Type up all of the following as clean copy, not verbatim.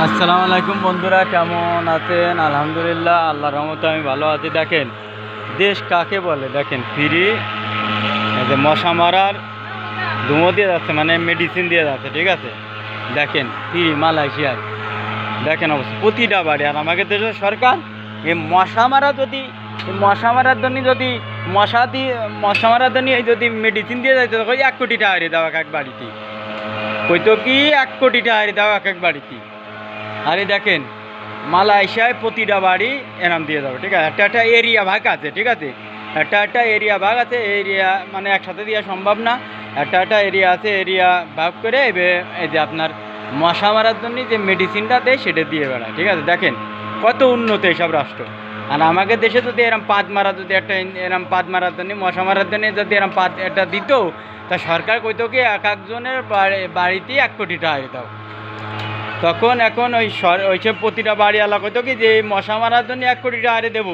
আসসালামু আলাইকুম বন্ধুরা, কেমন আছেন? আলহামদুলিল্লাহ, আল্লাহর রহমতে আমি ভালো আছি। দেখেন দেশ কাকে বলে, দেখেন ফ্রি এই যে মশা মারার ধুমো দিয়ে যাচ্ছে, মানে মেডিসিন দিয়ে যাচ্ছে, ঠিক আছে। দেখেন ফ্রি মালয়েশিয়ায়, দেখেন অবস্থা প্রতিটা বাড়ি। আর আমাদের দেশের সরকার এই মশা মারার জন্য যদি মশা মারার জন্য এই যদি মেডিসিন দিয়ে যাইতে 1 কোটি টাকা হারিয়ে দেওয়া এক বাড়িতে, কইতো কি 1 কোটি টাকা হারিয়ে দেওয়া এক বাড়িতে। আরে দেখেন মালয়েশিয়ায় প্রতিটা বাড়ি এনাম দিয়ে যাবে, ঠিক আছে। একটা এরিয়া ভাগ আছে, ঠিক আছে। একটা এরিয়া ভাগ আছে, এরিয়া মানে একসাথে দেওয়া সম্ভব না। একটা এরিয়া আছে, এরিয়া ভাগ করে এই যে আপনার মশা মারার জন্য যে মেডিসিনটা দেয় সেটা দিয়ে বেড়ায়, ঠিক আছে। দেখেন কত উন্নত এইসব রাষ্ট্র। আর আমাদের দেশে যদি এরম পাত মারা, যদি এরম পাত মারার জন্য, মশা মারার জন্য যদি এরম পাত এটা দিত, তা সরকার কইতো কি একজনের বাড়িতে 1 কোটি টাকা দাও। তখন এখন ওইসব প্রতিটা বাড়িওয়ালা কইতো কি যে মশা মারার জন্য 1 কোটি টাকা হারে দেবো,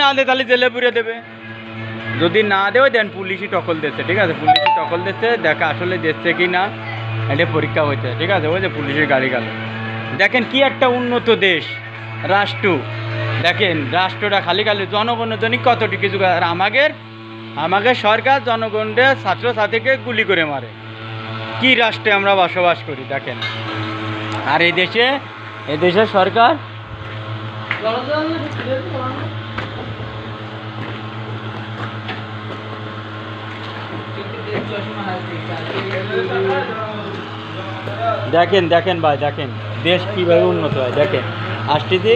না দে তাহলে জেলে পুরে দেবে। যদি না দেও দেন পুলিশই টকল দিচ্ছে, ঠিক আছে। পুলিশই টকল দিচ্ছে, দেখা আসলে দিচ্ছে কি না এটা পরীক্ষা হয়েছে, ঠিক আছে। ওই যে পুলিশের গাড়ি গেল। দেখেন কি একটা উন্নত দেশ, রাষ্ট্র। দেখেন রাষ্ট্রটা খালি জনগণের জন্য কতটি কিছু। আর আমাদের সরকার জনগণের ছাত্রছাত্রীকে গুলি করে মারে। কি রাষ্ট্রে আমরা বসবাস করি দেখেন। আর এই দেশের সরকার দেখেন ভাই, দেখেন দেশ কিভাবে উন্নত হয়। দেখেন আসতেছি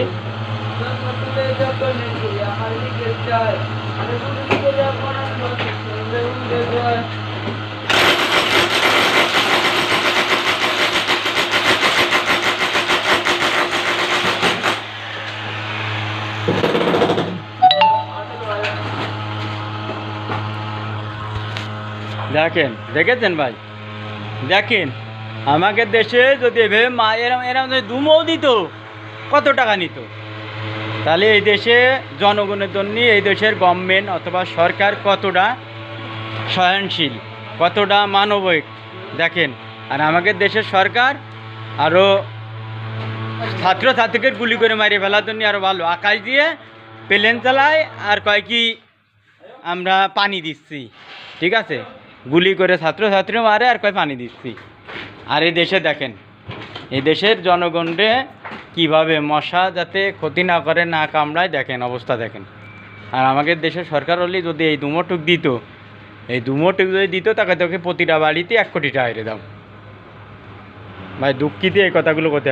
দেখেছেন ভাই। দেখেন আমাদের দেশে যদি এভাবে এরম যদি দুমও দিত, কত টাকা নিত। তাহলে এই দেশে জনগণের জন্য এই দেশের গভর্নমেন্ট অথবা সরকার কতটা সহনশীল, কতটা মানবিক দেখেন। আর আমাদের দেশের সরকার আরও ছাত্রছাত্রীকে গুলি করে মারিয়ে ফেলার জন্য আরও ভালো আকাশ দিয়ে প্লেন চালায়, আর কয় কি আমরা পানি দিচ্ছি, ঠিক আছে। গুলি করে ছাত্রছাত্রী মারে আর কয় পানি দিচ্ছি। আর এই দেশে দেখেন, এই দেশের জনগণরে কিভাবে মশা যাতে ক্ষতি না করে, না কামড়ায়, দেখেন অবস্থা দেখেন। আর আমাদের দেশের সরকার হলে যদি এই দুমোটুক দিত, যদি দিত, তাকে তোকে প্রতিটা বাড়িতে 1 কোটি টাকা দাও। ভাই দুঃখিত এই কথাগুলো করতে হবে।